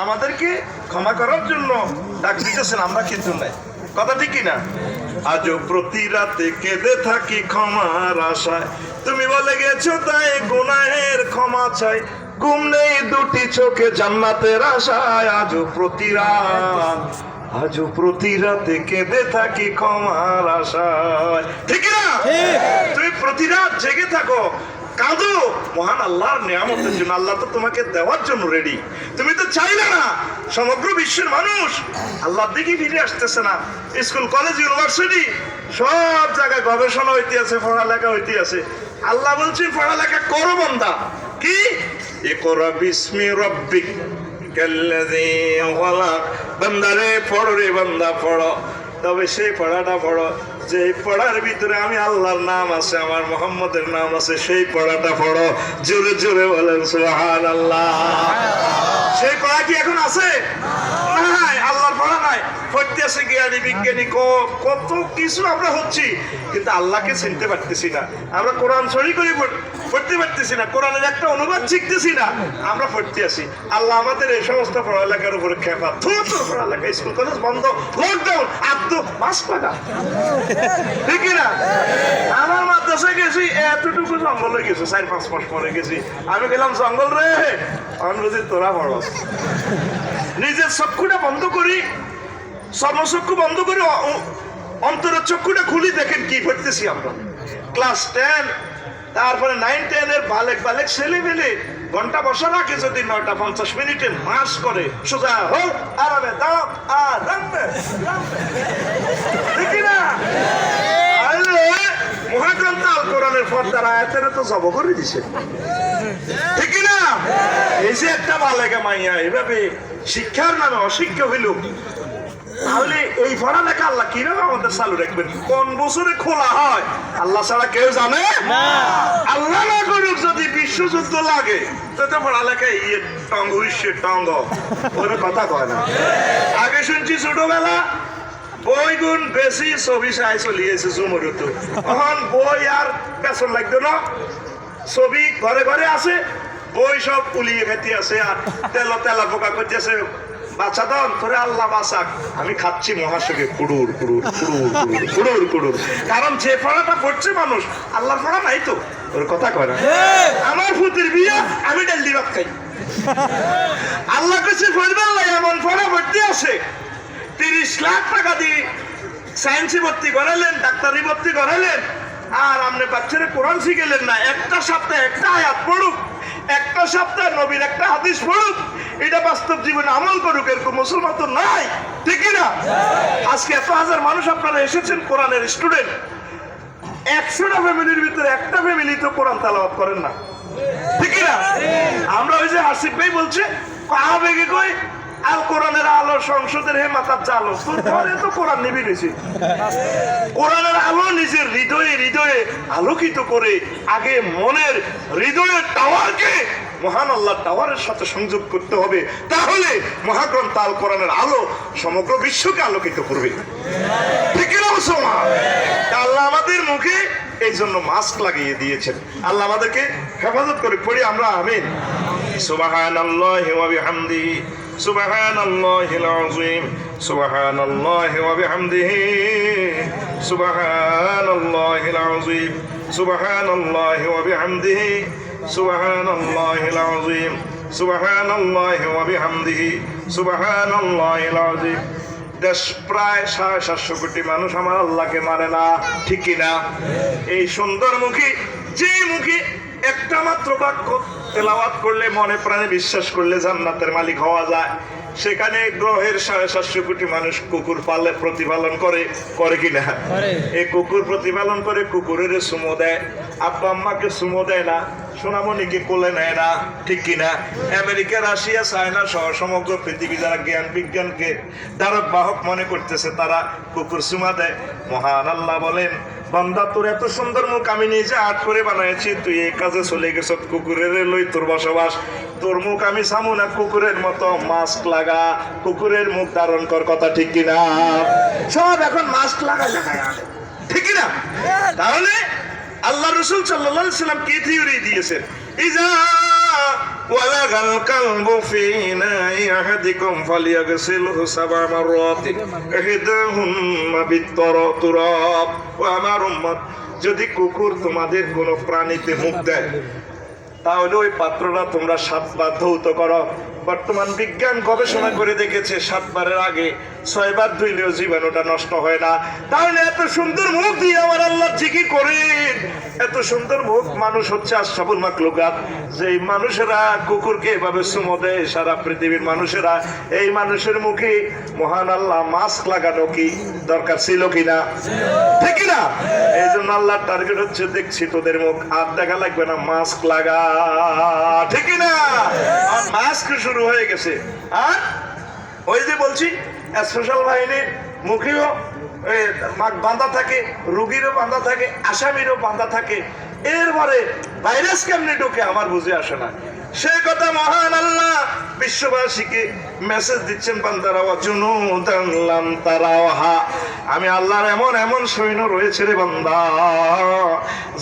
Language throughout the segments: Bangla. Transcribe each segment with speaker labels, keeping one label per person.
Speaker 1: আমাদেরকে ক্ষমা করার জন্য ডাক দিতেছেন, আমরা কিন্তু নাই। কথা ঠিক কিনা? আজও প্রতি রাতে কেঁদে থাকি ক্ষমার আশায়, তুমি বলে গেছো তাই গুনাহের ক্ষমা চাই, ঘুম নেই দুটি চোখে জান্নাতের আশায়। আজও প্রতি রাতে কেঁদে থাকি ক্ষমার আশায়। ঠিক না? তুমি প্রতি রাত জেগে থাকো, কাঁদো মহান আল্লাহর নিয়ামতের জন্য। আল্লাহ তো তোমাকে দেওয়ার জন্য রেডি। তুমি তো চাইলে না। সমগ্র বিশ্বের মানুষ আল্লাহর দিকে ফিরে আসতেছে না। স্কুল, কলেজ, ইউনিভার্সিটি সব জায়গায় গবেষণা হইতে আছে, পড়ালেখা হইতে আছে। আল্লাহ বলছেন পড়ালেখা করো বান্দা। কি? ইকরা বিসমি রাব্বিক কাল্লাযী খলাক। বান্দারে পড়ো রে বান্দা, পড়ো। তবে সেই পড়াটা পড়ো যে পড়ার ভিতরে আমি আল্লাহর নাম আছে, আমার মুহাম্মদের নাম আছে, সেই পড়াটা পড়ো। জোরে জোরে বলেন সুবহানাল্লাহ। সেই পড়া কি এখন আছে? নাই, আল্লাহর পড়া নাই। পড়তে আছে জ্ঞানী বিজ্ঞানী, কত কিছু আমরা হচ্ছি, কিন্তু আল্লাহকে চিনতে পারতেছি না। আমরা কোরআন শরীফ করে পড়তে পারতেছি না, কোরআনের একটা অনুবাদ শিখতেছি না, আমরা পড়তে আছি। আল্লাহ আমাদের এই সমস্ত পড়ালেখার উপরে খেপা। পড়ালেখা, স্কুল কলেজ বন্ধ, লকডাউন, মাস্ক লাগা। ঠিক না? আমার মাদ্রাসায় গেছি, এতটুকু জঙ্গলে গেছি, 4-5 মাস পরে গেছি। আমি গেলাম জঙ্গল রে, অনুরোধী তোরা বড়। নিজের চক্ষুটা বন্ধ করি, চর্মচক্ষু বন্ধ করে অন্তরের চক্ষুটা খুলি, দেখেন কি করতেছি আমরা। ক্লাস 10, তারপরে 9-10 এর বালেক ছেলে মেলে ঘন্টা বসা রাখে যদি 9টা 50 মিনিটে মাস করে, সোজা হোক আরামে দাও আরামে। ঠিক না? মহাগ্রন্থ আল কোরআনের পর্দার আয়াতের তো জব করে দিছে। ঠিক না? এই যে একটা বালেকা মাইয়া এভাবে শিক্ষার নামে অশিক্ষা হইল, তাহলে এই পড়ালেখা আল্লাহ কিভাবে আমাদের চালু রাখবেন? কোন বছরে খোলা হয় আল্লাহ ছাড়া কেউ জানে না। আল্লাহ না করুক যদি বিশ্বযুদ্ধ লাগে, তো পড়ালেখা টঙ্গ বিশ্বের টঙ্গ ওর কথা কয় না। আগে শুনছি ছোটবেলা বই গুণ বেশি, ছবি চাই চলিয়েছে জুমরুত। এখন বই আর পেছন লাগতো না, ছবি ঘরে ঘরে আছে, বই সব পুলিয়ে খেতে আছে আর তেলা পোকা করতে আছে। বাচ্চা দন তোরে আল্লাহ বাঁচাক, আমি খাচ্ছি মহাসুখে কুড়ুর কুড়ুর কুড়ুর কুড়ুর কুড়ুর। কারণ যে পড়াটা পড়ছে মানুষ, আল্লাহর পড়া নাই তো, ওর কথা কয় না। আমার ফুতির বিয়ে, আমি ডাল্লি ভাত খাই। আল্লাহ কাছে পড়বেন না, এমন পড়া ভর্তি আছে। 30 লাখ টাকা দিয়ে সায়েন্সে ভর্তি করালেন, ডাক্তারি ভর্তি করালেন, আর আপনি বাচ্চারা কোরআন শিখেলেন না। একটা সপ্তাহে একটা আয়াত পড়ুক, একটা সপ্তাহে নবীর একটা হাদিস পড়ুক, এটা বাস্তব জীবনে আমল করুক, এরকম মুসলমান তো নাই। ঠিক না? আজকে এত হাজার মানুষ আপনারা এসেছেন কোরআনের স্টুডেন্ট, 100টা ফ্যামিলির ভিতরে একটা ফ্যামিলি তো কোরআন তেলাওয়াত করেন না। ঠিক না? আমরা ওই যে হাসিফ ভাই বলছে আবেগে কই আল কোরআনের আলো সংসদের হে মাতার জালো, তোর ঘরে তো কোরআন নিবি নিছি। কোরআনের আলো নিজের হৃদয়ে আলোকিত করে আগে মনের হৃদয়ের টাওয়ারকে মহান আল্লাহ টাওয়ারের সাথে সংযোগ করতে হবে, তাহলে মহাগ্রন্থ আল কোরআনের আলো সমগ্র বিশ্বকে আলোকিত করবে। ঠিক না মুসলমান? আল্লাহ আমাদের মুখে এই জন্য মাস্ক লাগিয়ে দিয়েছেন। আল্লাহ আমাদেরকে হেফাজত করে পড়ি আমরা আমিন। সুবহানাল্লাহি ওয়া বিহামদিহি সুবহানাল্লাহিল আযীম সুবহানাল্লাহি ওয়া বিহামদিহি সুবহানাল্লাহিল আযীম সুবহানাল্লাহি ওয়া বিহামদিহি সুবহানাল্লাহিল আযীম সুবহানাল্লাহি ওয়া বিহামদিহি সুবহানাল্লাহিল আযীম। দেশ প্রায় 750 কোটি মানুষ আমার আল্লাহকে মানে না। ঠিক কিনা? এই সুন্দর মুখী, যে মুখে একটা মাত্র বাক্য তেলাওয়াত করলে, মনে প্রাণে বিশ্বাস করলে জান্নাতের মালিক হওয়া যায়, সেখানে গ্রহের 750 কোটি মানুষ কুকুর প্রতিপালন করে কিনা? এই কুকুর প্রতিপালন করে, কুকুরের সুমো দেয়, আব্বা আম্মাকে সুমো দেয় না, সোনামণিকে কোলে নেয় না। ঠিক কিনা? আমেরিকা, রাশিয়া, চায়না সহ সমগ্র পৃথিবী যারা জ্ঞান বিজ্ঞানকে ধারক বাহক মনে করতেছে, তারা কুকুর সুমা দেয়। মহান আল্লাহ বলেন, বান্দা তোর এত সুন্দর মুখ আমি নিজে আর্ট করে বানাইছি, তুই এই কাজে চলে গেছ, কুকুরের লই তোর বসবাস, তোর মুখ আমি সামু না, কুকুরের মতো মাস্ক লাগা, কুকুরের মুখ ধারণ কর। কথা ঠিক কিনা? সব এখন মাস্ক লাগায়। ঠিক কিনা? তাহলে আল্লাহ রাসূল সাল্লাল্লাহু আলাইহি ওয়াসাল্লাম কি থিওরি দিয়েছেন? ইজা ولغى الكلب في إناء أحدكم فليغسله 7 مرات إحداهن بالتراب وأمر উম্মত যদি কুকুর তোমাদের কোনো প্রাণীতে মুখ দেয় তাহলে ওই পাত্রটা তোমরা 7 বার ধৌত করো। বর্তমান বিজ্ঞান গবেষণা করে দেখেছে 7 বারের আগে 6 বার ধুইলেও জীবাণুটা নষ্ট হয় না। তাহলে এত সুন্দর মুখ দিয়ে আমার আল্লাহ জিকির করেন, এত সুন্দর মুখ। মানুষ হচ্ছে আশরাফুল মাখলুকাত। যেই মানুষেরা কুকুরকে এভাবে চুমো দেয় সারা পৃথিবীর মানুষেরা, এই মানুষের মুখে মহান আল্লাহ মাস্ক লাগানো কি দরকার ছিল কিনা, ঠিক না? এই জন্য আল্লাহর টার্গেট হচ্ছে দেখছি তোদের মুখ আর দেখা লাগবে না, মাস্ক লাগা, ঠিক না? মাস্ক শুরু হয়ে গেছে। আর ওই যে বলছি স্পেশাল বাহিনীর মুখেও বাঁধা থাকে, রুগীরও বাঁধা থাকে, আসামিরও বাঁধা থাকে। এরপরে ভাইরাস কেমনে ঢোকে আমার বুঝে আসে না। সে কথা মহান আল্লাহ বিশ্ববাসীকে মেসেজ দিচ্ছেন, বান্দারা ওয়াজুনুদান লাম তারাওহা, আমি আল্লাহর এমন এমন সৈন্য রয়েছে রে বান্দা,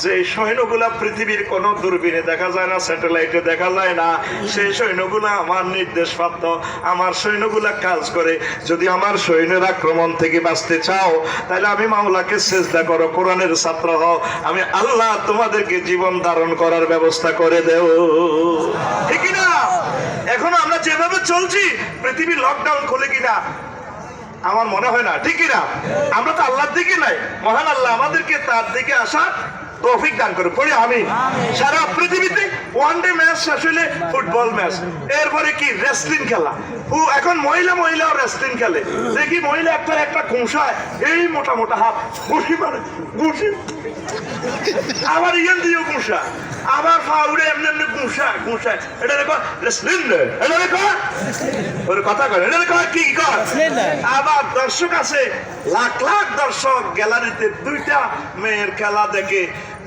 Speaker 1: যে সৈন্যগুলা পৃথিবীর কোন দূরবীনে দেখা যায় না, স্যাটেলাইটে দেখা যায় না। সেই সৈন্যগুলা আমার নির্দেশ প্রাপ্ত, আমার সৈন্যগুলা কাজ করে। যদি আমার সৈন্যের আক্রমণ থেকে বাঁচতে চাও তাহলে আমি মাওলাকে সিজদা করো, কোরআনের ছাত্র হও, আমি আল্লাহ তোমাদেরকে জীবন ধারণ করার ব্যবস্থা করে দেব, ঠিক না? এখন আমরা যেভাবে চলছি পৃথিবী লকডাউন খোলে কিনা আমার মনে হয় না, ঠিক না? আমরা তো আল্লাহর দিকে নাই, মহান আল্লাহ আমাদেরকে তার দিকে আসার তৌফিক দান করে পড়ি আমি। সারা পৃথিবীতে ওয়ানডে ম্যাচ শেষ হইলে ফুটবল ম্যাচ, এরপরে কি রেসলিং খেলা। ও এখন মহিলাও রেসলিং খেলে, দেখি মহিলা একটা ঘুষায়, এই মোটা মোটা হাত ঘুষি মারে, ঘুষি আবার ইয়ান দিয়েও ঘুষা, আবার ফাউড়ে এমনি এমনি ঘুষায়। এটা দেখো রেসলিং, এটা দেখো ওর কথা কয়, এটা দেখো কি কর। আবার দর্শক আছে লাখ লাখ দর্শক গ্যালারিতে, 2টা মেয়ের খেলা দেখে,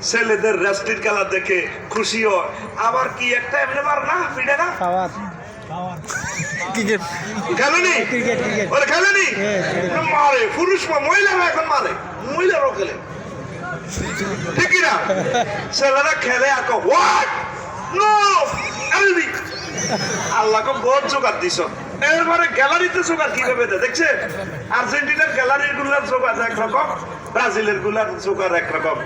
Speaker 1: ছেলেদের রেসলিং খেলা দেখে খুশি হয়। আবার কি একটা এমনি মার না পিঠে না খেলেনি, ওরা খেলেনি মারে, পুরুষ মহিলারা এখন মারে, মহিলারাও খেলে, ঠিক না? ছেলেরা খেলে আর হোয়াট নো, আল্লাহকে বহুত জোগাড় দিছ। এরপরে গ্যালারিতে জোগাড় কিভাবে দেয় দেখছে? আর্জেন্টিনার গ্যালারির গুলার জোগাড় একরকম, ব্রাজিলের গুলার জোগাড় একরকম।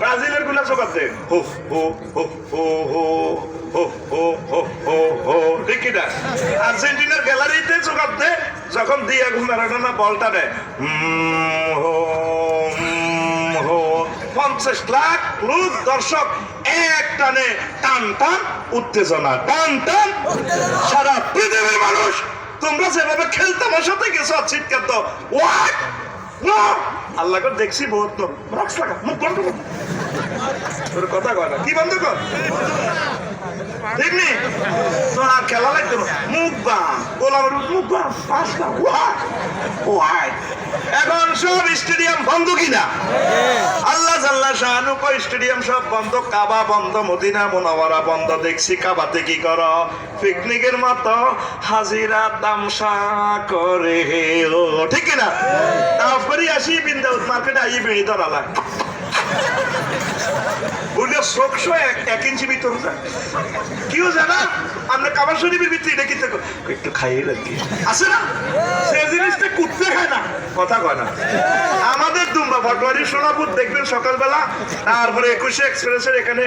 Speaker 1: ব্রাজিলের গুলা জোগাড় দেয় হো হো হো হো হো হো হো হো হো হো, ঠিক না? আর্জেন্টিনার গ্যালারিতে জোগাড় দেয় যখন দিয়াগো ম্যারাডোনা বলটা দেয়, 50 লাখ লোক দর্শক এক টানে টান টান উত্তেজনা, টান টান সারা পৃথিবীর মানুষ। তোমরা যেভাবে খেলতে আমার সাথে গেছো চিৎকার তো হোয়াট নো, আল্লাহকে দেখছি বহুত তো রাখস লাগা, মুখ বন্ধ কর, তোর কথা কয় না, কি বন্ধ কর, ঠিক নেই? তোর আর খেলা লাগতো না, মুখ বা গোলামের মুখ বা পাঁচটা হোয়াট হোয়াট। এখন সব স্টেডিয়াম বন্ধ কিনা? আল্লাহ জাল্লা শাহানু কয় স্টেডিয়াম সব বন্ধ, কাবা বন্ধ, মদিনা মুনাওয়ারা বন্ধ। দেখছি কাবাতে কি করো, পিকনিকের মতো হাজিরা তামসা করে, ঠিক না? তারপরে আসি বিন্দাউত মার্কেটে আই বেড়ি ধরালা বললে শোকশো 1 ইঞ্চি ভিতর কেউ জানা আমরা কাবা শরীফের ভিতরে এটা কিন্তু একটু খাইয়ে রাখি আছে না, সে জিনিসটা কুত্তে খায় না, কথা কয় না। আমাদের দুম্বা ভাটোয়ারি সোনাপুর দেখবেন সকালবেলা, তারপরে 21 এক্সপ্রেসের এখানে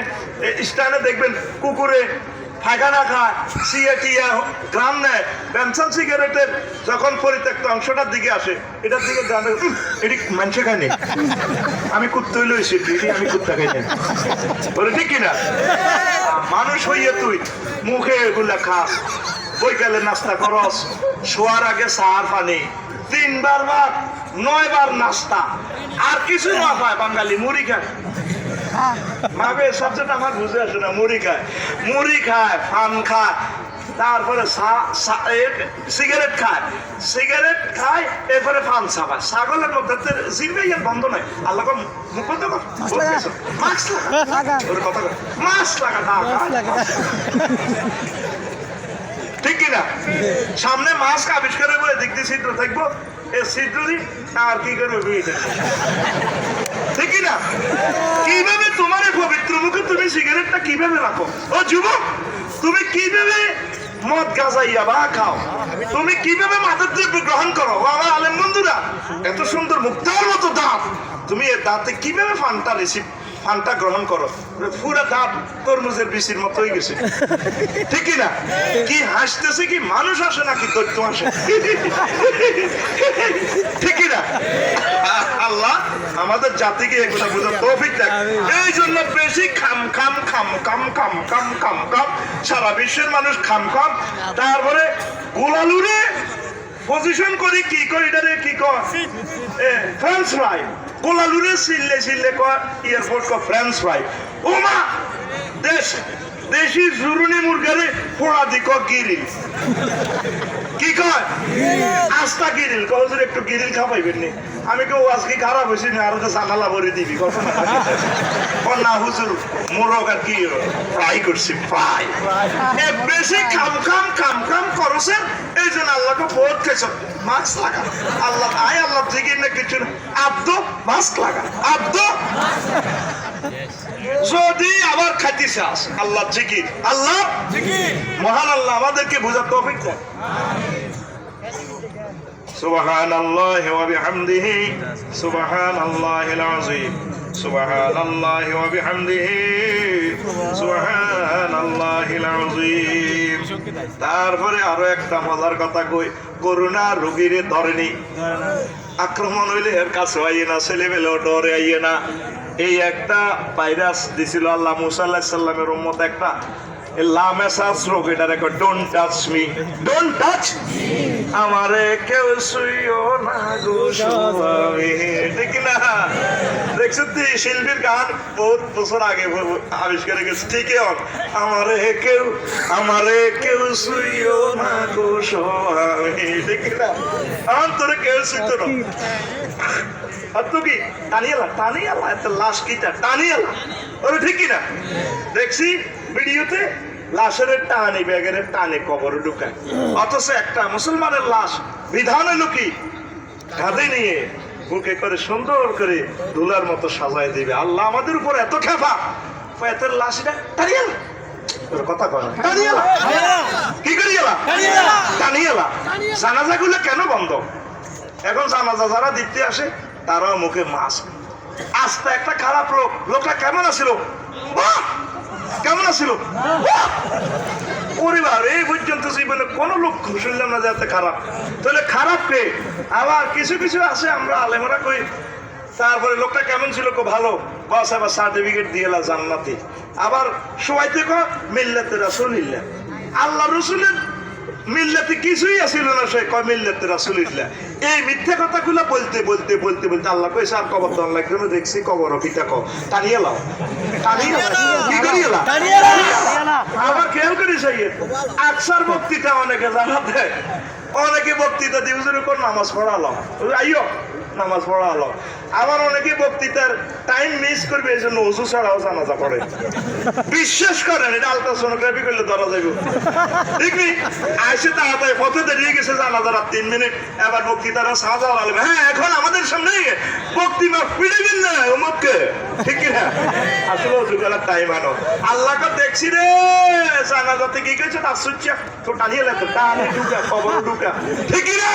Speaker 1: স্ট্যান্ডে দেখবেন কুকুরে পায়খানা খায়, সিগারেটিয়া গ্রাম নেয়, পেনশন সিগারেটের যখন পরিত্যক্ত অংশটার দিকে আসে, এটার দিকে গ্রামে এটি মানুষে খায়নি, আমি কুত্তে হইলে এটি আমি কুত্তা খাইনি, বলে ঠিক কিনা? মানুষ হইয়ে তুই মুখে এগুলা খাস, বৈকালে নাস্তা করস, শোয়ার আগে চার পানি, 3 বার ভাত, 9 বার নাস্তা, আর কিছু না পায় বাঙালি মুড়ি খায়। ভাবে সাবজেক্ট আমার বুঝে আসে না, মুড়ি খায়, পান খায়, তারপরে সিগারেট খায়, এরপরে পান চাবায়। ছাগলের মধ্যে জিরবাই বন্ধ নাই, আল্লাহ মুখ বন্ধ কর, মাস্ক লাগা, মাস্ক লাগা, ঠিক কিনা? সামনে মাস্ক আবিষ্কারের বলে দেখতে ছিদ্র থাকবো, এই ছিদ্র দি আর কি করবে, ঠিক কিনা? কিভাবে তোমার পবিত্র মুখে তুমি সিগারেটটা কিভাবে রাখো? ও যুবক, তুমি কিভাবে মদ গাজাইয়া বা খাও, তুমি কিভাবে মাথার দ্রব্য গ্রহণ করো? আমার আলেম বন্ধুরা, এত সুন্দর মুক্তার মতো দাঁত, তুমি এর দাঁতে কিভাবে ফানটা গ্রহণ করো? পুরা দাঁত তরমুজের বিচির মতো হয়ে গেছে, ঠিক না? কি হাসতেছে কি মানুষ আসে নাকি দৈত্য আসে? ঠিক না? আল্লাহ আমাদের জাতিকে এগুলো বোঝার তৌফিক দেয়। এই জন্য বেশি খাম খাম খাম খাম খাম খাম খাম খাম, সারা বিশ্বের মানুষ খাম খাম। তারপরে গোলালুরে পজিশন করি কি করি, এটারে কি কর ফ্রেঞ্চ ফ্রাই, গোলালুরে সিললে সিললে কর এয়ারপোর্ট কর ফ্রেঞ্চ ফ্রাই। ওমা দেশি জুরুনি মুরগারে পোড়া দিক গিরিল, কি কয় আস্তা গিরিল, কখন একটু গিরিল খাওয়াইবেন নি? আমি কেউ আজকে খারাপ হয়েছি না, আরো তো জানালা ভরে দিবি কত না হুজুর মোরগ আর কি ফ্রাই করছি, ফ্রাই বেশি খাম খাম খাম খাম করছেন। এই জন্য আল্লাহকে বহুত খেয়েছ, মাস্ক লাগা। আল্লাহ আয় আল্লাহ থেকে না কিছু আব্দ মাস্ক লাগা, আব্দ যদি আবার খাইতে চাস আল্লাহ জিকির, আল্লাহ মহান আল্লাহ আমাদেরকে বোঝার তৌফিক দেন। সুবহানাল্লাহি ওয়া বিহামদিহি সুবহানাল্লাহিল আযীম, সুবহানাল্লাহি ওয়া বিহামদিহি সুবহানাল্লাহিল আযীম। তারপরে আরো একটা মজার কথা কই, করোনা রোগীরে ধরেনি, আক্রমণ হইলে এর কাছে আইয়ে না, ছেলেমেলে ডরে আইয়ে না। এই একটা ভাইরাস দিছিল আল্লাহ মুসা আলাইহিস সালামের উম্মত, একটা লামেসাস রোগ, এটা রেখো don't touch me, don't touch আমারে কেউ ছুঁইও না গো স্বামী, ঠিক না? দেখছো তো শিল্পীর গান বহুত বছর আগে আবিষ্কার গেছে, ঠিক আমারে কেউ ছুঁইও না গো স্বামী, ঠিক না? তোরে কেউ ছুঁইতো না, কি টানিয়ালা এত লাশ কিটা টানিয়ালা, ওরে ঠিক কিনা? দেখছি ভিডিওতে লাশের টানে ব্যাগের টানে কবরে ঢুকায়, অথচ একটা মুসলমানের লাশ বিধান এলো কি কাঁধে নিয়ে বুকে করে সুন্দর করে দুলার মতো সাজায় দিবে। আল্লাহ আমাদের উপর এত খেপা, এত লাশটা টানিয়ালা, কথা কয় টানিয়ালা, কি করিয়ালা টানিয়ালা। জানাজা গুলো কেন বন্ধ? এখন জানাজা যারা দিতে আসে তারাও মুখে মাস্ক। আস্তে একটা খারাপ লোক, লোকটা কেমন আছিল? কেমন আছিল? পরিবার এই পর্যন্ত জীবনে কোন লোক শুনলাম না যাতে খারাপ। তাহলে খারাপ কে? আবার কিছু কিছু আছে আমরা আলেমরা কই, তারপরে লোকটা কেমন ছিল? খুব ভালো, বস আবার সার্টিফিকেট দিয়ে এলা জান্নাতি। আবার সবাইতে মিল্লাতে রাসূলিল্লাহ, আল্লাহ রসুলের মিল্লাতে কিছুই আসিল না, সে কয় মিল্লাতে রাসূলিল্লাহ। এই মিথ্যা কথাগুলো বলতে বলতে বলতে বলতে আল্লাহ কইছে আর কবর দান লাগবে না, দেখছি কবর কিটা কও টানিয়ে লাও, টানিয়ে কি করিয়ে লাও। আবার খেয়াল করি সাইয়েদ আকসার বক্তৃতা অনেকে জানাতে, অনেকে বক্তৃতা দিবসের উপর নামাজ পড়ালো, আইও নামাজ পড়ালো। আবার অনেকে বক্তৃতার টাইম মিস করবে, এই জন্য ওযু ছাড়াও জানাজা পড়ে। বিশ্বাস করেন এটা আলট্রাসোনোগ্রাফি করলে ধরা যাবে, ঠিক নেই? আইসে তাড়াতাড়ি পথে দাঁড়িয়ে গেছে জানাজার 3 মিনিট, এবার বক্তৃতারা সাজা আলবে। হ্যাঁ এখন আমাদের সামনে বক্তৃতা ফিরেবেন না অমুককে, ঠিক না? আসলে ওযু করার টাইম আনো। আল্লাহকে দেখছি রে জানাজাতে কি কইছে আশ্চর্য, তো টানিয়ে লাগতো টানি ঢুকা খবর ঢুকা, ঠিক না?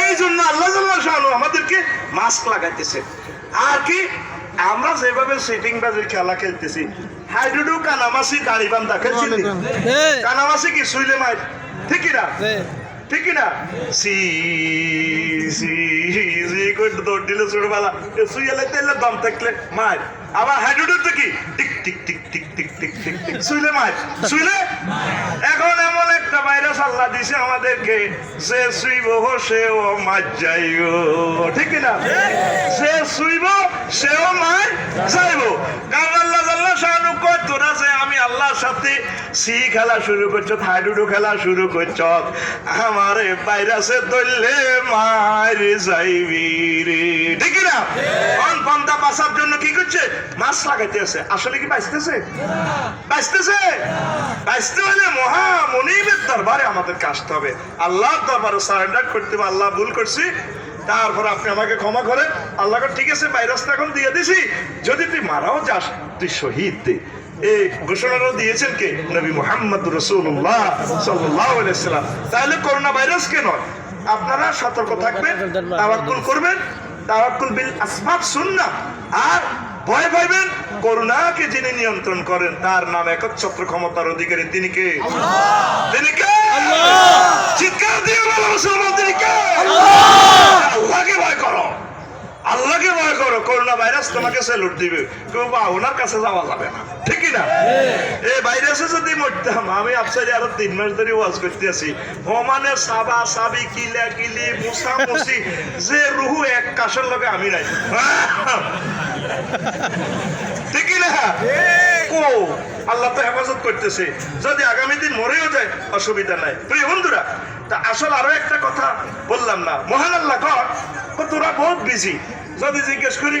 Speaker 1: এই জন্য আল্লাহ জাল্লাহু শাআনহু আমাদেরকে মাস্ক লাগাইতেছে। আর কি আমরা যেভাবে সিটিং বাজির খেলা খেলতেছি, হাইডুডু কানামাসি দাড়ি বান্ধা খেলছি, কানামাসি কি সুইলে মাই, ঠিক না? ঠিক না? সি সি সি করে দৌড় দিলে ছোটবেলা সুইয়ালে তেলে দম থাকলে মার। আবার হাইডুডুর তো কি টিক টিক টিক টিক টিক টিক টিক টিক সুইলে মার, সুইলে। এখন এমন একটা ভাইরাস আল্লাহ দিছে আমাদেরকে, যে সুইব সেও মার যাইব, ঠিক না? যে সুইব সেও মার যাইব। কারণ আল্লাহ জাল্লাহু শাআনহু কয় তোরা যে আমি আল্লাহর সাথে সি খেলা শুরু করছ, হাইডুডু খেলা শুরু করছ, আমারে ভাইরাসে ধরলে মার যাইবি রে, ঠিক না? কোন পন্থা বাঁচার জন্য কি করছে? মাস্ক লাগাইতে আছে। আসলে কি বাঁচতেছে? বাঁচতেছে? বাঁচতে হলে মহা মনিবের দরবারে আমাদেরকে আসতে হবে, আল্লাহর দরবারে সারেন্ডার করতে হবে। আল্লাহ ভুল করছি, তারপর আপনি আমাকে ক্ষমা করেন। আল্লাহকে ঠিক আছে ভাইরাসটা এখন দিয়ে দিছি, যদি তুই মারাও যাস তুই শহীদ দে, এই ঘোষণাটা দিয়েছেন কে? নবী মুহাম্মদ রাসূলুল্লাহ সাল্লাল্লাহু আলাইহি সাল্লাম। তাহলে করোনা ভাইরাস কে নয়, আপনারা সতর্ক থাকবেন, তাওয়াক্কুল করবেন, তাওয়াক্কুল বিল আসবাব সুন্নাহ। আর ভয় পাইবেন, করোনাকে যিনি নিয়ন্ত্রণ করেন তার নাম একচ্ছত্র ক্ষমতার অধিকারী, তিনি কে? তিনি কে? চিৎকার দিয়ে বলো মুসলমান, তিনি কে? আল্লাহকে ভয় করো, আল্লাহকে ভয় করো। করোনা ভাইরাস তোমাকে স্যালুট দিবে, বা ওনার কাছে যাওয়া যাবে না, ঠিক না? এই ভাইরাসে যদি মরতাম, আমি আপনার আরো 3 মাস ধরে ওয়াজ করতে আছি, ওমানে সাবা সাবি কিলা কিলি মুসা মুসি, যে রুহু এক কাশের লগে আমি নাই, ঠিক না? ও আল্লাহ তো হেফাজত করতেছে, যদি আগামী দিন মরেও যায় অসুবিধা নাই। প্রিয় বন্ধুরা, তা আসল আরো একটা কথা বললাম না, মহান আল্লাহ তোরা বহুত বিজি। যদি জিজ্ঞেস করি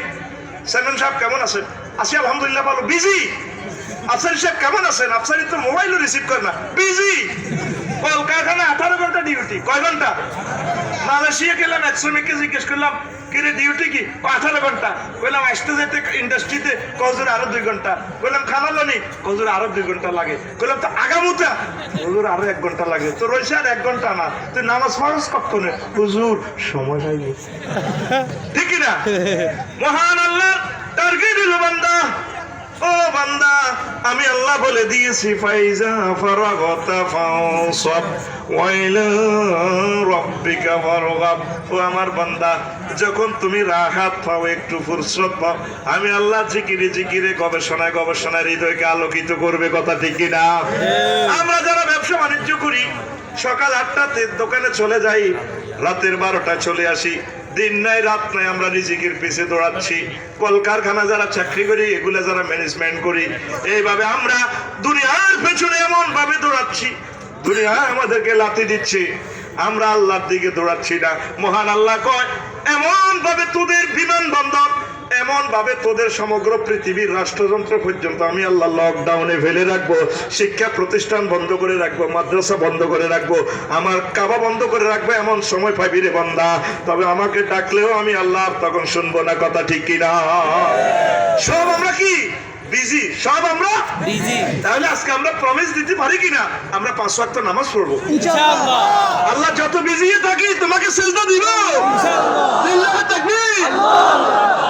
Speaker 1: সেমেন সাহেব কেমন আছেন, আছি আলহামদুলিল্লাহ ভালো। বিজি? আফসারি সাহেব কেমন আছেন, আফসারি তো মোবাইলও রিসিভ করে না, বিজি। কলকারখানা 18 ঘন্টা ডিউটি, কয় ঘন্টা? মালয়েশিয়া গেলাম, এক শ্রমিককে জিজ্ঞেস করলাম কিরে ডিউটি কি, 18 ঘন্টা। বললাম আসতে যেতে ইন্ডাস্ট্রিতে, কজুর আরো 2 ঘন্টা। বললাম খানা লনি, কজুর আরো 2 ঘন্টা লাগে। বললাম তো আগামুতা, হুজুর আরো 1 ঘন্টা লাগে। তো রয়েছে আর 1 ঘন্টা না, তুই নামাজ ফরজ কখন? হুজুর সময় হয়নি, ঠিক না? মহান আল্লাহর টার্গেট দিল বান্দা, ও বান্দা আমি আল্লাহ বলে দিয়েছি ফাইজা ফারাগতা ফানসাব ওয়া ইলা রাব্বিকা ফারগাব। ও আমার বান্দা, যখন তুমি রাহাত পাও, একটু ফুরসত পাও, আমি আল্লাহ জিকিরে জিকিরে গবেষণায় গবেষণায় হৃদয়কে আলোকিত করবে, কথা ঠিক কি না? আমরা যারা ব্যবসা বাণিজ্য করি, সকাল 8টাতে দোকানে চলে যাই, রাতের 12টায় চলে আসি, দিন নাই রাত নাই আমরা রিজিকের পিছে দৌড়াচ্ছি। কলকারখানা যারা চাকরি করি, এগুলা যারা ম্যানেজমেন্ট করি, এইভাবে আমরা দুনিয়ার পেছনে এমন ভাবে দৌড়াচ্ছি, দুনিয়া আমাদেরকে লাথি দিচ্ছে, আমরা আল্লাহর দিকে দৌড়াচ্ছি না। মহান আল্লাহ কয়, এমন ভাবে তোদের বিমানবন্দর, এমন ভাবে তোদের সমগ্র পৃথিবীর রাষ্ট্রযন্ত্র পর্যন্ত আমি আল্লাহ লকডাউনে ফেলে রাখবো, শিক্ষা প্রতিষ্ঠান বন্ধ করে রাখবো, মাদ্রাসা বন্ধ করে রাখবো, আমার কাবা বন্ধ করে রাখবো। এমন সময় পাইবি রে বান্দা, তবে আমাকে ডাকলেও আমি আল্লাহ তখন শুনবো না, কথা ঠিক কিনা? সব আমরা কি বিজি, সব আমরা বিজি। তাহলে আজকে আমরা প্রমিস দিতে পারি কিনা আমরা 5 ওয়াক্ত নামাজ পড়বো ইনশাআল্লাহ। আল্লাহ যত বিজি থাকি তোমাকে সিজদা দিব ইনশাআল্লাহ। লিল্লাহি তাকবীর।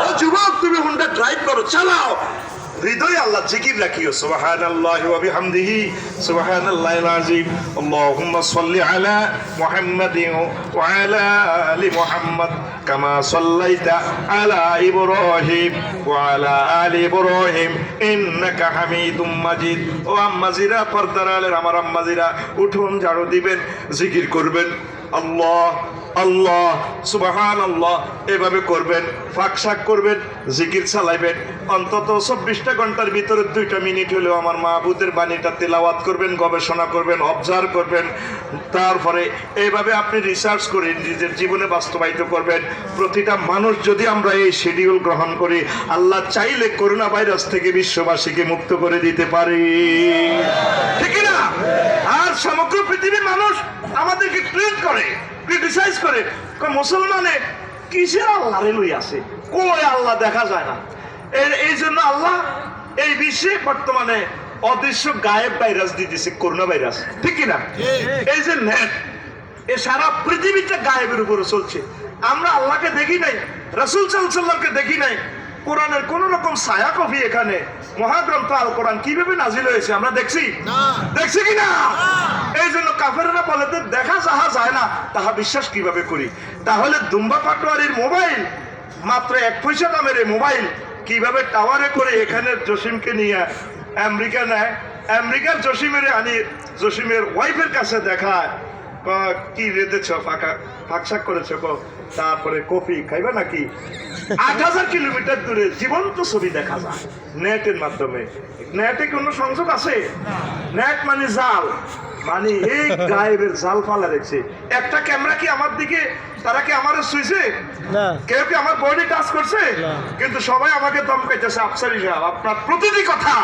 Speaker 1: ও যুবক, তুমি হুন্ডা ড্রাইভ করো, চালাও, হৃদয়ে আল্লাহ জিকির রাখিও, সুবহানাল্লাহি ওয়া বিহামদিহি সুবহানাল্লাহিল আযীম। আল্লাহুম্মা সাল্লি আলা মুহাম্মাদিন ওয়া আলা আলি মুহাম্মাদ কামা সাল্লাইতা আলা ইব্রাহিম ওয়া আলা আলি ইব্রাহিম ইন্নাকা হামিদুম মাজিদ। ও আম্মাজিরা, পর্দার আলের আমার আম্মাজিরা, উঠুন, ঝাড়ু দিবেন, জিকির করবেন, আল্লাহ আল্লাহ সুবহানাল্লাহ, এভাবে করবেন, ফাঁকশাক করবেন, জিকির চালাইবেন। অন্তত 24টা ঘন্টার ভিতরে 2টা মিনিট হলেও আমার মাহবুদের বাণীটা তেলাওয়াত করবেন, গবেষণা করবেন, অবজার্ভ করবেন। তারপরে এইভাবে আপনি রিসার্চ করে নিজের জীবনে বাস্তবায়িত করবেন। প্রতিটা মানুষ যদি আমরা এই শিডিউল গ্রহণ করি, আল্লাহ চাইলে করোনা ভাইরাস থেকে বিশ্ববাসীকে মুক্ত করে দিতে পারি, ঠিক না? আর সমগ্র পৃথিবীর মানুষ আমাদেরকে ট্রিট করে, ক্রিটিসাইজ করে, মুসলমানে কিসের আল্লাহ লই আছে, কই আল্লাহ দেখা যায় না। এই জন্য আল্লাহ এই বিশ্বে বর্তমানে অদৃশ্য গায়েব ভাইরাস দিতেছে, করোনা ভাইরাস, ঠিক কিনা? এই যে নেট, এ সারা পৃথিবীটা গায়েবের উপরে চলছে। আমরা আল্লাহকে দেখি নাই, রাসূল সাল্লাল্লাহু আলাইহি ওয়াসাল্লামকে দেখি নাই। কোরআনের কোন রকম ছায়া কপি এখানে মহাগ্রন্থ আল কোরআন কিভাবে নাজিল হয়েছে আমরা দেখছি না, দেখছি কিনা? এই জন্য কাফেররা বলে তো দেখা যাহা যায় না তাহা বিশ্বাস কিভাবে করি। তাহলে দুম্বা পাটোয়ারির মোবাইল, মাত্র 1 পয়সা দামের এই মোবাইল কিভাবে টাওয়ারে করে এখানে জসিমকে নিয়ে আমেরিকা নেয়, আমেরিকার জসিমের আনি জসিমের ওয়াইফের কাছে দেখায়, কি রেঁধেছ, ফাঁকশাক করেছ, তারপরে কফি খাইবা নাকি? 8000 কিলোমিটার দূরে জীবন্ত ছবি দেখা যায় নেটের মাধ্যমে। নেটে কোনো সংযোগ আছে? নেট মানে জাল, মানে এই গায়েবের জাল ফালা রেখেছে। একটা ক্যামেরা কি আমার দিকে, তারা কি আমার শুইছে? কেউ কি আমার বডি টাচ করছে? কিন্তু সবাই আমাকে ধমকাইতেছে, আফসারি সাহেব আপনার প্রতিটি কথা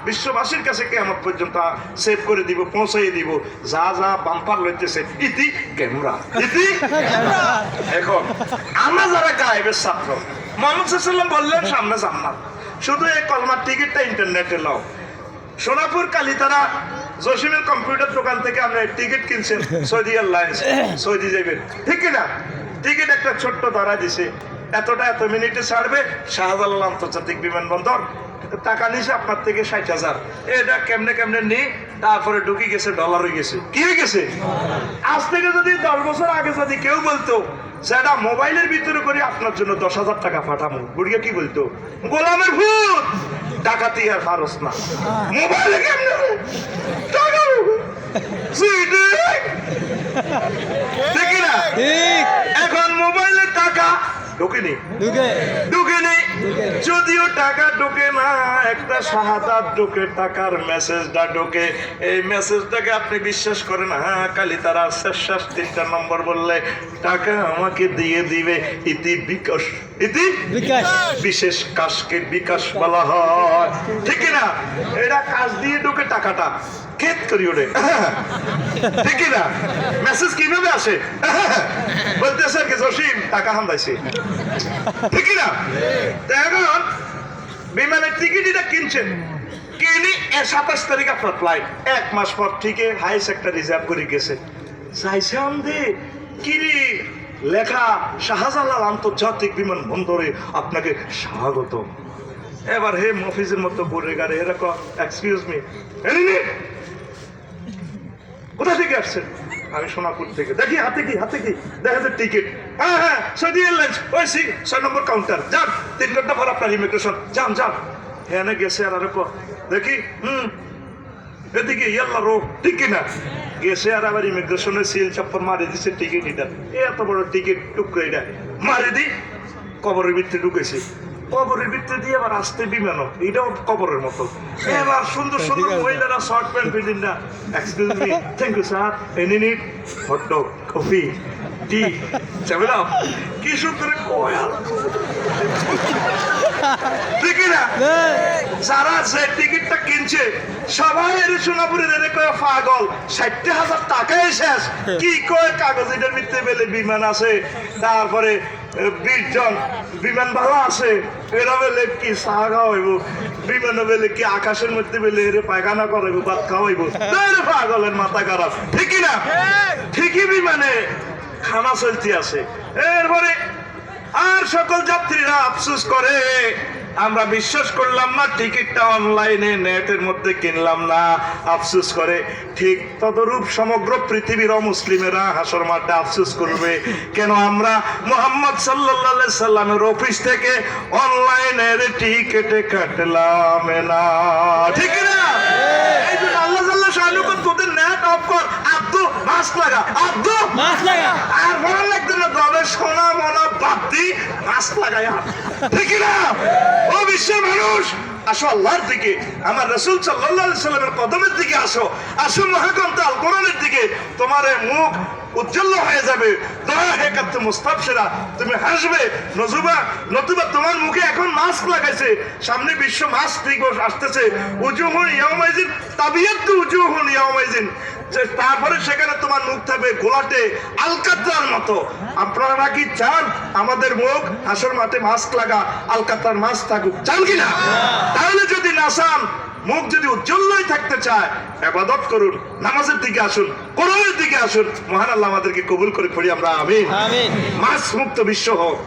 Speaker 1: বিশ্ববাসীর কাছে কিয়ামত পর্যন্ত সেভ করে দিব, পৌঁছাই দিব। যা যা বাম্পার লইতেছে ইতি ক্যামেরা, ইতি ক্যামেরা। এখন আমরা যারা গায়েবের ছাত্র, মুহাম্মদ সাল্লাল্লাহু আলাইহি ওয়াসাল্লাম বললেন সামনে জান্নাত, শুধু এই কলমার টিকিটটা ইন্টারনেটে লাও। সোনাপুর কালীতারা জসিমের কম্পিউটার দোকান থেকে আপনি টিকিট কিনছেন সৌদি এয়ারলাইন্স, সৌদি যাবেন, ঠিক কিনা? টিকিট একটা ছোট্ট ধরা দিছে, এত মিনিটে ছাড়বে শাহজালাল আন্তর্জাতিক বিমানবন্দর, টাকা নিছে আপনার থেকে 60,000। এটা কেমনে নিয়ে তারপরে ঢুকে গেছে, ডলার হয়ে গেছে। কি হয়ে গেছে? আজ থেকে যদি 10 বছর আগে যদি কেউ বলতো সেটা মোবাইলের ভিতরে করে আপনার জন্য 10,000 টাকা পাঠাবো, বুড়িয়া কি বলতো? গোলামের ভূত, ডাকাতি আর ফারস না, মোবাইলে কেমনে টাকা দেখি না? এখন মোবাইলের টাকা ঢুকেনি, যদিও টাকা ঢুকে না, একটা শাহাদাত ঢুকে, টাকার মেসেজটা ঢুকে। এই মেসেজটাকে আপনি বিশ্বাস করেন? হ্যাঁ, কালীতারা শেষ 3টা নম্বর বললে টাকা আমাকে দিয়ে দিবে। ইতি বিকাশ, ইতি বিশেষ কাজকে বিকাশ বলা হয়, ঠিক না? এটা কাজ দিয়ে ঢুকে টাকাটা খেত করি ওরে, ঠিক না? মেসেজ কিভাবে আসে? বলতেছে কি জসিম টাকা হামদাইছে, ঠিক না? এখন বিমানের টিকিট এটা কিনছেন, কিনি 27 তারিখ আপনার ফ্লাইট, 1 মাস পর ঠিকই হাইস একটা রিজার্ভ করে গেছে। চাইছে আমদে কিরি লেখা শাহজালাল আন্তর্জাতিক বিমানবন্দরে আপনাকে স্বাগত। এবার হে মফিজের মতো বলে গাড়ি এরকম, এক্সকিউজ মি, কোথা থেকে আসছেন? আমি সোনাপুর থেকে। দেখি হাতে কি দেখা যায় টিকিট। হ্যাঁ সৌদি এয়ারলাইন্স, ওই 6 নম্বর কাউন্টার, যান 3 ঘন্টা পর আপনার ইমিগ্রেশন, যান। হ্যাঁ গেছে আর দেখি এদিকে ইয়াল্লা রো, ঠিক কিনা? গেছে আর আবার ইমিগ্রেশনের সিল চাপ্পর মারি দিছে টিকিট। এটা এত বড় টিকিট টুকরো এটা মারি দি কবরের ভিতরে ঢুকেছে। কবরের ভিতরে দিয়ে আবার আসতে বিমানও, এটাও কবরের মতো। এবার সুন্দর মহিলারা শর্ট প্যান্ট পিন্দিন না, excuse me, thank you sir, any need hot dog, coffee, tea, চাবেলা, কি সুন্দর কয়, ঠিক না? যারা যে টিকিটটা কিনছে সবাই এর সোনাপুরের এর কয় পাগল, 60,000 টাকাই শেষ। কি কয় কাগজ এটার ভিতরে বেলে বিমান আছে, তারপরে 20 জন বিমান ভাড়া আছে, এরা বেলে কি চা খাওয়াইব, বিমান বেলে কি আকাশের মধ্যে বেলে এর পায়খানা করাইব, ভাত খাওয়াইব, পাগলের মাথা খারাপ, ঠিক না? ঠিকই বিমানে খানা চলতে আছে। এরপরে আর সকল যাত্রীরা আফসোস করে, আমরা বিশ্বাস করলাম না, টিকিটটা অনলাইনে নেটের মধ্যে কিনলাম না, আফসোস করে। ঠিক তদরূপ সমগ্র পৃথিবীর অমুসলিমেরা হাসর মাঠে আফসোস করবে, কেন আমরা মুহাম্মদ সাল্লাল্লাহু আলাইহি সাল্লামের অফিস থেকে অনলাইনের টিকিটে কাটলাম না, ঠিক না? এই যে আল্লাহ জাল্লা শানুকু তোদের নেট অফ কর, আব্দু মাস্ক লাগা, আব্দু মাস্ক লাগা, আর ভালো লাগবে না তবে সোনা মনা বাতি মাস্ক লাগাই, ঠিক না? ও বিশ্বের মানুষ, আসো আল্লাহর দিকে, আমার রাসূল সাল্লাল্লাহু আলাইহি সাল্লামের কদমের দিকে আসো মহাগ্রন্থ আল কোরআনের দিকে। তোমার মুখ উজ্জ্বল হয়ে যাবে, দয়া হে কাত মুস্তাবশিরা, তুমি হাসবে। নতুবা তোমার মুখে এখন মাস্ক লাগাইছে, সামনে বিশ্ব মাস্ক দিবস আসতেছে, উজুহুন ইয়াউমাইজিন তাবিয়াতু উজুহুন ইয়াউমাইজিন, তারপরে সেখানে তোমার মুখ থাকবে গোলাটে আলকাতরার মতো। আপনারা কি চান আমাদের মুখ হাসর মাঠে মাস্ক লাগা আলকাতরার মাস্ক থাকুক? চান কিনা? তাহলে যদি না চান, মুখ যদি উজ্জ্বলই থাকতে চায়, ইবাদত করুন, নামাজের দিকে আসুন, কোরআনের দিকে আসুন। মহান আল্লাহ আমাদেরকে কবুল করে পড়ি আমরা, আমিন। মাস্ক মুক্ত বিশ্ব হোক।